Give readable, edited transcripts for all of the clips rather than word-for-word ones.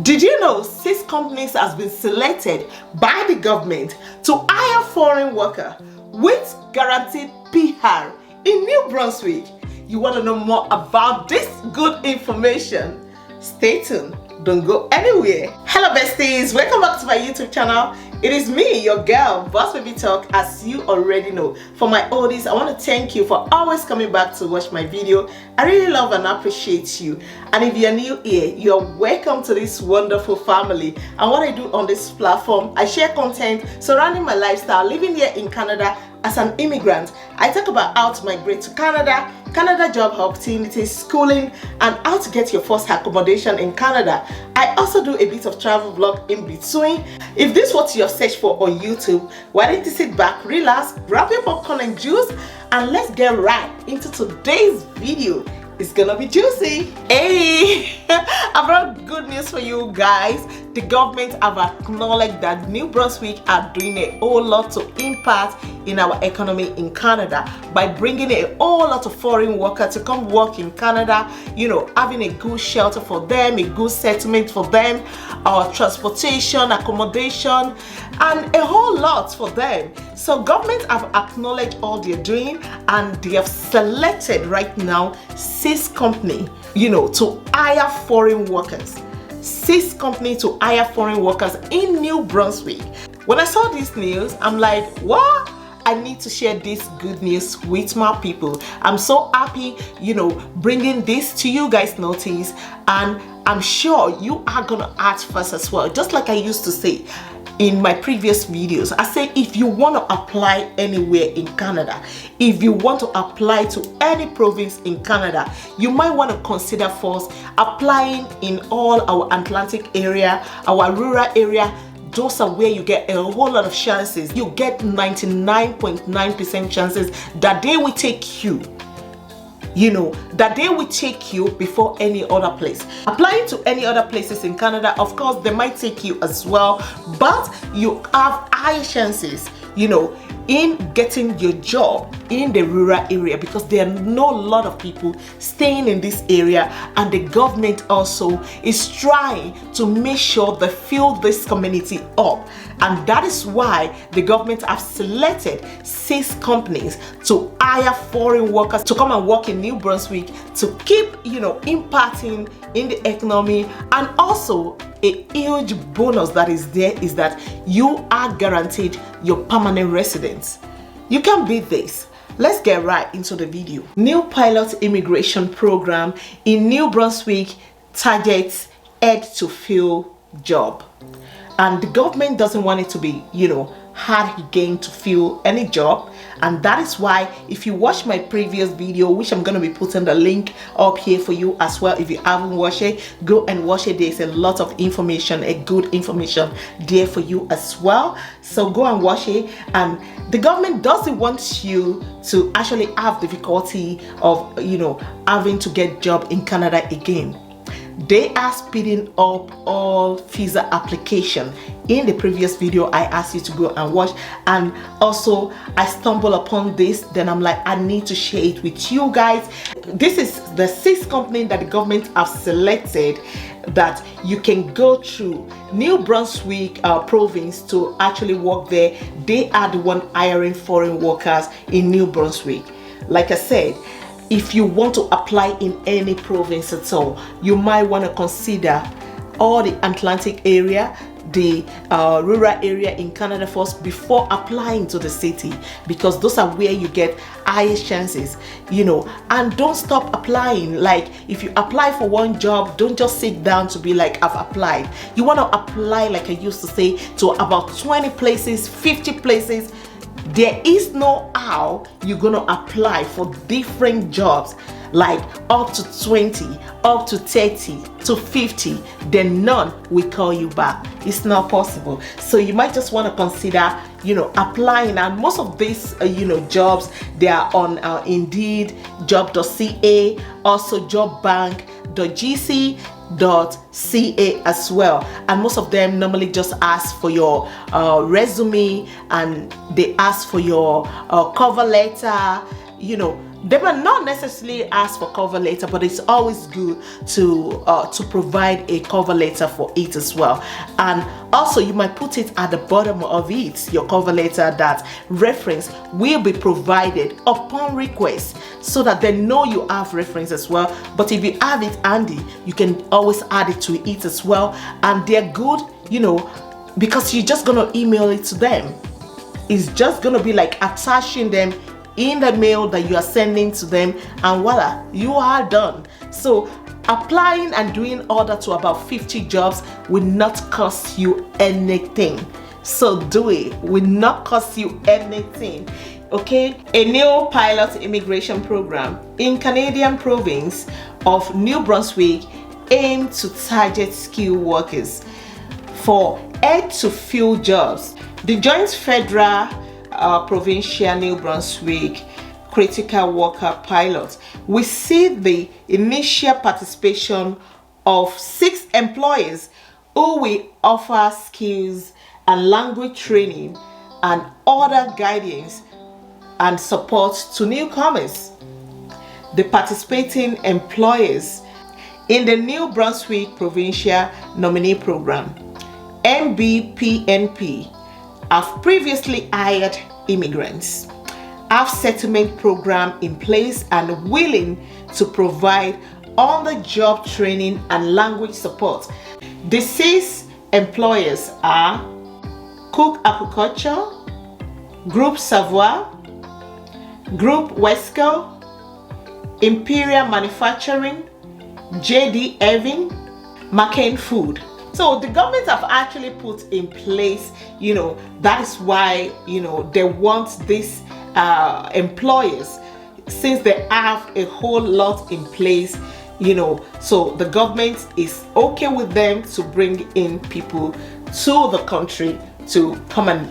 Did you know 6 companies has been selected by the government to hire foreign worker with guaranteed PR in New Brunswick? You want to know more about this good information? Stay tuned. Don't go anywhere. Hello besties, welcome back to my YouTube channel. It is me, your girl, Boss Baby Talk, as you already know. For my oldies, I want to thank you for always coming back to watch my video. I really love and appreciate you. And if you're new here, you're welcome to this wonderful family. And what I do on this platform, I share content surrounding my lifestyle, living here in Canada as an immigrant. I talk about how to migrate to Canada, Canada job opportunities, schooling, and how to get your first accommodation in Canada. I also do a bit of travel vlog in between. If this is what you have searched for on YouTube, why don't you sit back, relax, grab your popcorn and juice, and let's get right into today's video. It's gonna be juicy. Hey, I've got good news for you guys. The government have acknowledged that New Brunswick are doing a whole lot to impact in our economy in Canada by bringing a whole lot of foreign workers to come work in Canada, you know, having a good shelter for them, a good settlement for them, transportation, accommodation, and a whole lot for them. So government have acknowledged all they're doing, and they have selected right now 6 companies, you know, to hire foreign workers. 6 companies to hire foreign workers in New Brunswick. When I saw this news, I'm like, what? I need to share this good news with my people. I'm so happy, you know, bringing this to you guys' notice, and I'm sure you are gonna act first as well. Just like I used to say in my previous videos, I say if you want to apply anywhere in Canada, if you want to apply to any province in Canada, you might want to consider first applying in all our Atlantic area, our rural area. Those are where you get a whole lot of chances. You get 99.9% chances that they will take you. You know, that they will take you before any other place. Applying to any other places in Canada, of course, they might take you as well, but you have high chances, you know, in getting your job in the rural area, because there are not a lot of people staying in this area, and the government also is trying to make sure they fill this community up. And that is why the government have selected 6 companies to hire foreign workers to come and work in New Brunswick to keep, you know, impacting in the economy. And also a huge bonus that is there is that you are guaranteed your permanent residence. You can beat this. Let's get right into the video. New pilot immigration program in New Brunswick targets ed to fill job. And the government doesn't want it to be, you know, hard again to fill any job. And that is why, if you watch my previous video, which I'm going to be putting the link up here for you as well, if you haven't watched it, go and watch it. There's a lot of information, a good information there for you as well. So go and watch it. And the government doesn't want you to actually have difficulty of, you know, having to get job in Canada again. They are speeding up all visa application. In the previous video, I asked you to go and watch, and also I stumbled upon this. Then I'm like, I need to share it with you guys. This is the 6th company that the government have selected that you can go through New Brunswick province to actually work there. They are the one hiring foreign workers in New Brunswick. Like I said, if you want to apply in any province at all, you might want to consider all the Atlantic area, the rural area in Canada first before applying to the city, because those are where you get highest chances, you know. And don't stop applying. Like, if you apply for one job, don't just sit down to be like, I've applied. You want to apply, like I used to say, to about 20 places, 50 places. There is no how you're gonna apply for different jobs, like up to 20, up to 30, to 50, then none will call you back. It's not possible. So you might just want to consider, you know, applying. And most of these, you know, jobs, they are on Indeed, job.ca, also jobbank.gc.ca as well. And most of them normally just ask for your resume, and they ask for your cover letter, you know, They might not necessarily ask for cover letter, but it's always good to provide a cover letter for it as well. And also you might put it at the bottom of it, your cover letter, that reference will be provided upon request, so that they know you have reference as well. But if you have it handy, you can always add it to it as well. And they're good, because you're just gonna email it to them. It's just gonna be like attaching them in the mail that you are sending to them, and voila, you are done. So applying and doing order to about 50 jobs will not cost you anything. So do it. Will not cost you anything. Okay, a new pilot immigration program in Canadian province of New Brunswick aimed to target skilled workers for aid-to-fill jobs. The joint federal provincial New Brunswick critical worker pilot will see the initial participation of 6 employers who will offer skills and language training and other guidance and support to newcomers. The participating employers in the New Brunswick Provincial Nominee Program, NBPNP, have previously hired immigrants, have settlement program in place, and willing to provide on-the-job training and language support. The 6 employers are Cooke Aquaculture, Groupe Savoie, Groupe Westco, Imperial Manufacturing, Irving Ltd, McCain Foods. So the government have actually put in place, that is why, they want these employers, since they have a whole lot in place, so the government is okay with them to bring in people to the country to come and,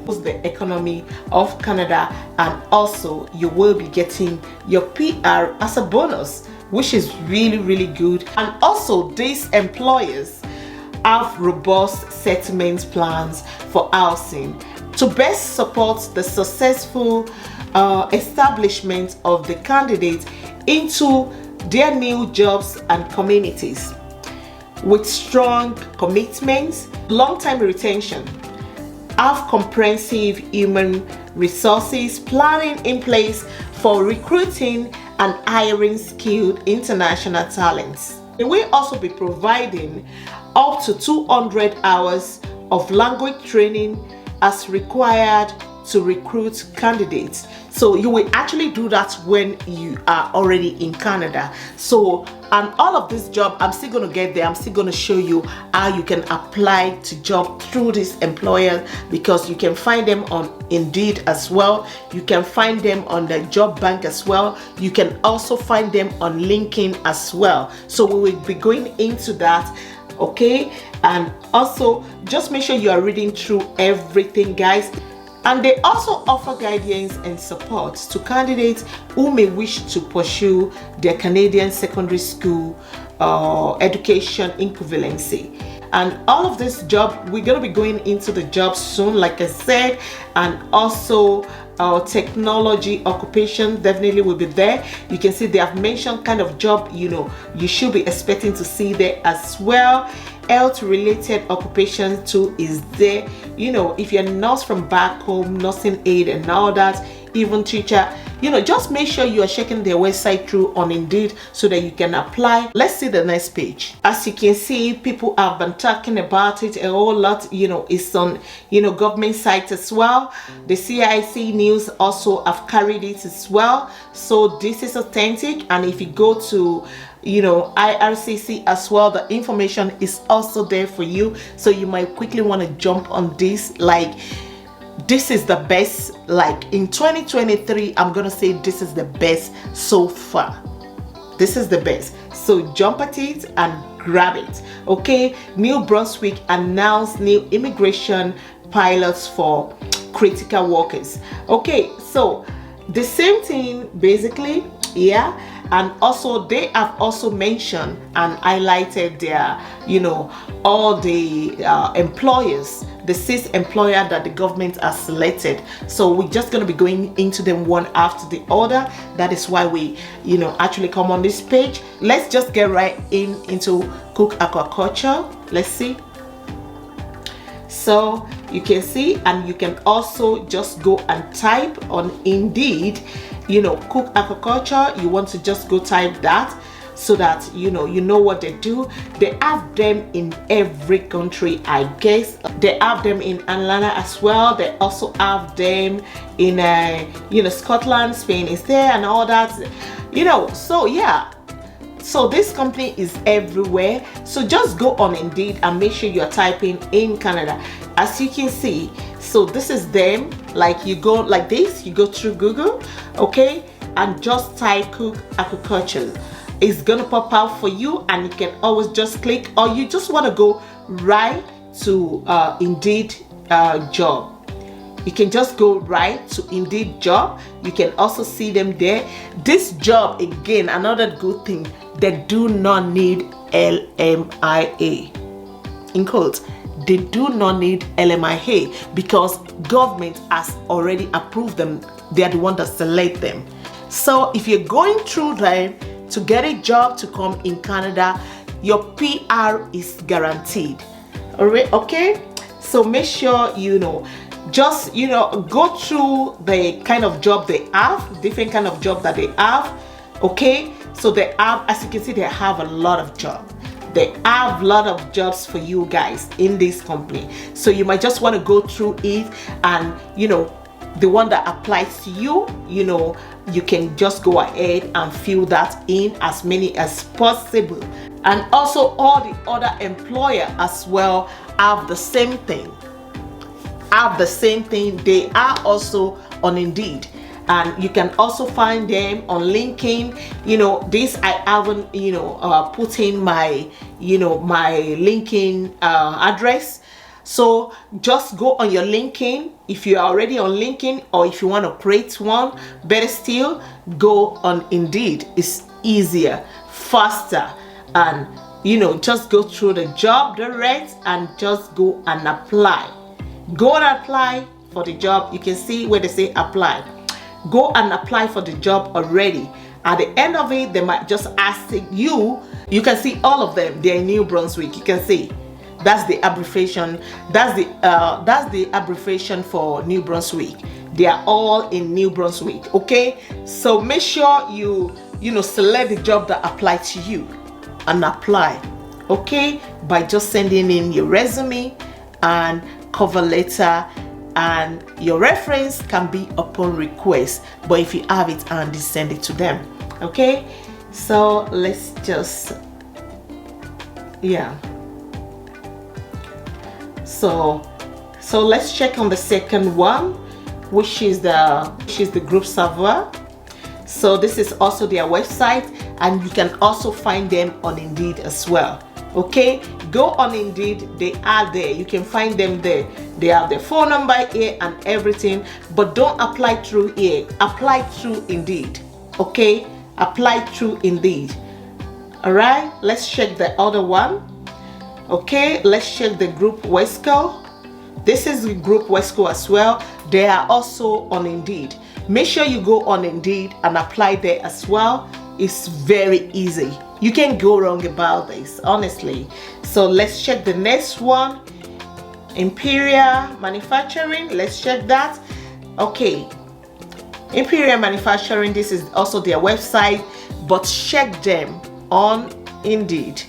boost the economy of Canada. And also you will be getting your PR as a bonus, which is really, really good. And also these employers have robust settlement plans for housing to best support the successful establishment of the candidates into their new jobs and communities. With strong commitments, long-term retention, have comprehensive human resources planning in place for recruiting and hiring skilled international talents. They will also be providing up to 200 hours of language training as required to recruit candidates. So you will actually do that when you are already in Canada. So, and all of this job, I'm still going to get there. I'm still going to show you how you can apply to job through these employers, because you can find them on Indeed as well. You can find them on the job bank as well. You can also find them on LinkedIn as well. So we will be going into that. Okay, and also just make sure you are reading through everything, guys. And they also offer guidance and support to candidates who may wish to pursue their Canadian secondary school education equivalency. And all of this job, we're going to be going into the job soon, like I said. And also technology occupation definitely will be there. You can see they have mentioned kind of job you should be expecting to see there as well. Health related occupation too is there. If you're a nurse from back home, nursing aid and all that, even teacher, just make sure you are checking their website through on Indeed so that you can apply. Let's see the next page. As you can see, people have been talking about it a whole lot. It's on government site as well. The CIC news also have carried it as well. So this is authentic. And if you go to IRCC as well, the information is also there for you. So you might quickly want to jump on this. This is the best. In 2023, I'm gonna say this is the best so far. This is the best. So jump at it and grab it. Okay, New Brunswick announced new immigration pilots for critical workers. Okay, so the same thing basically. Yeah, And also they have also mentioned and highlighted their, you know, all the employers, the 6 employer that the government has selected. So we're just going to be going into them one after the other. That is why we, you know, actually come on this page. Let's just get right into Cooke Aquaculture. Let's see. So you can see, and you can also just go and type on Indeed, you know, Cooke Aquaculture. You want to just go type that, so that you know what they do. They have them in every country, I guess. They have them in Atlanta as well. They also have them in you know, Scotland, Spain is there, and all that, you know. So yeah, so this company is everywhere. So just go on Indeed and make sure you're typing in Canada. As you can see, so this is them. Like, you go like this, you go through Google, okay, and just type Cooke Aquaculture. It's gonna pop out for you, and you can always just click, or you just want to go right to Indeed job. You can just go right to Indeed job. You can also see them there. This job, again, another good thing, they do not need LMIA. In quotes, they do not need LMIA because government has already approved them. They are the one that select them. So if you're going through them to get a job to come in Canada, your PR is guaranteed. All right, okay? So make sure, you know, just, you know, go through the kind of job they have, different kind of job that they have, okay? So they have, as you can see, they have a lot of jobs. They have a lot of jobs for you guys in this company. So you might just want to go through it, and, you know, the one that applies to you, you know, you can just go ahead and fill that in, as many as possible. And also all the other employer as well have the same thing. They are also on Indeed, and you can also find them on LinkedIn. You know, this I haven't, you know, put in my, you know, my LinkedIn address. So just go on your LinkedIn if you are already on LinkedIn, or if you want to create one, better still, go on Indeed. It's easier, faster, and, you know, just go through the job direct and just go and apply. Go and apply for the job. You can see where they say apply. Go and apply for the job already. At the end of it, they might just ask you. You can see all of them. They're in New Brunswick. You can see that's the abbreviation. That's the abbreviation for New Brunswick. They are all in New Brunswick. Okay, so make sure you know, select the job that applies to you and apply. Okay, by just sending in your resume and cover letter, and your reference can be upon request, but if you have it handy, send it to them. Okay, so let's just, yeah, so let's check on the second one, which is the Groupe Savoie. So this is also their website, and you can also find them on Indeed as well. Okay, go on Indeed, they are there. You can find them there. They have their phone number here and everything, but don't apply through here. Apply through Indeed. Okay, apply through Indeed. All right, let's check the other one. Okay, let's check the Groupe Westco. This is the Groupe Westco as well. They are also on Indeed. Make sure you go on Indeed and apply there as well. It's very easy. You can't go wrong about this, honestly. So let's check the next one. Imperial Manufacturing. Let's check that. Okay, Imperial Manufacturing, this is also their website, but check them on Indeed.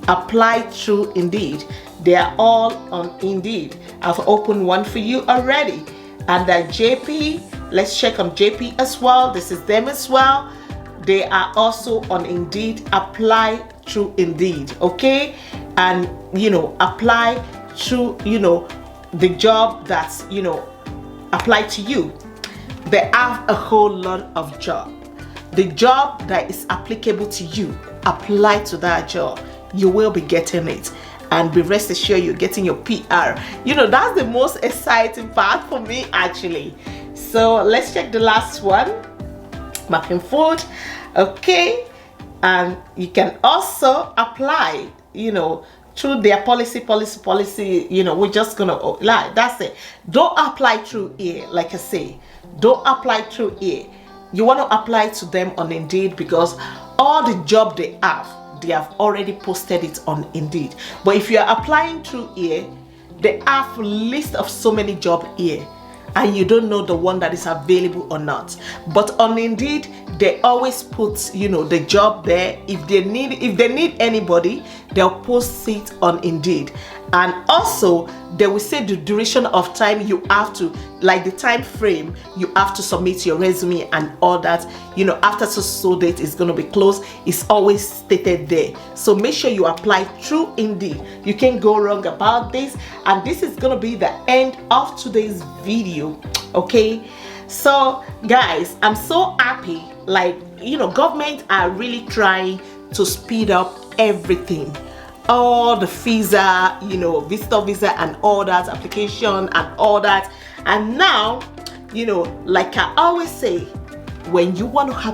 Apply through Indeed. They are all on Indeed. I've opened one for you already. And that JP, let's check on JP as well. This is them as well. They are also on Indeed. Apply through Indeed. Okay, and, you know, apply through, you know, the job that's, you know, apply to you. They have a whole lot of job. The job that is applicable to you, apply to that job. You will be getting it, and be rest assured you're getting your PR. You know, that's the most exciting part for me, actually. So let's check the last one. McCain Foods. Okay, and you can also apply, you know, through their policy, you know. We're just gonna lie, that's it. Don't apply through here. Like I say, don't apply through here. You want to apply to them on Indeed, because all the job they have already posted it on Indeed. But if you are applying through here, they have a list of so many jobs here, and you don't know the one that is available or not. But on Indeed, they always put, you know, the job there. If they need anybody, they'll post it on Indeed. And also they will say the duration of time you have to, like the time frame you have to submit your resume and all that, you know, after so date is going to be closed. It's always stated there. So make sure you apply through Indeed. You can't go wrong about this. And this is going to be the end of today's video. Okay, so guys, I'm so happy. Like, you know, government are really trying to speed up everything, all the visa, you know, visitor visa and all that, application and all that. And now, you know, like I always say, when you want to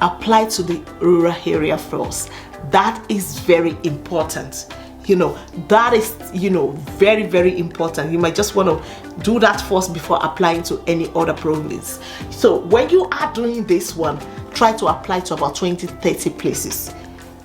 apply to the rural area first. That is very important. You know, that is, you know, very, very important. You might just want to do that first before applying to any other province. So when you are doing this one, try to apply to about 20-30 places.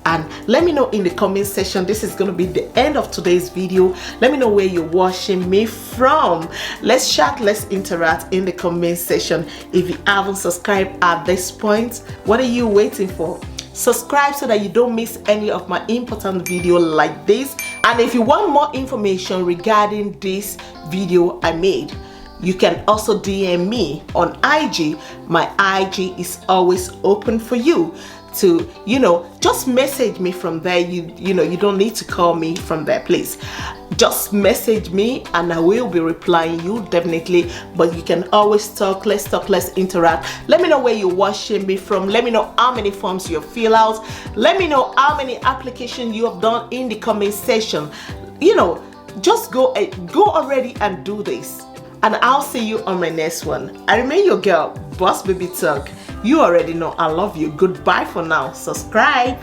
And let me know in the comment section. This is going to be the end of today's video. Let me know where you're watching me from. Let's chat, let's interact in the comment section. If you haven't subscribed at this point, what are you waiting for? Subscribe so that you don't miss any of my important video like this. And if you want more information regarding this video I made, you can also DM me on IG. My IG is always open for you to, you know, just message me from there. You know, you don't need to call me from there, please. Just message me and I will be replying you definitely. But you can always talk, let's interact. Let me know where you're watching me from. Let me know how many forms you fill out. Let me know how many applications you have done in the comment section. You know, just go already and do this. And I'll see you on my next one. I remain your girl, Boss Baby Talk. You already know I love you. Goodbye for now. Subscribe.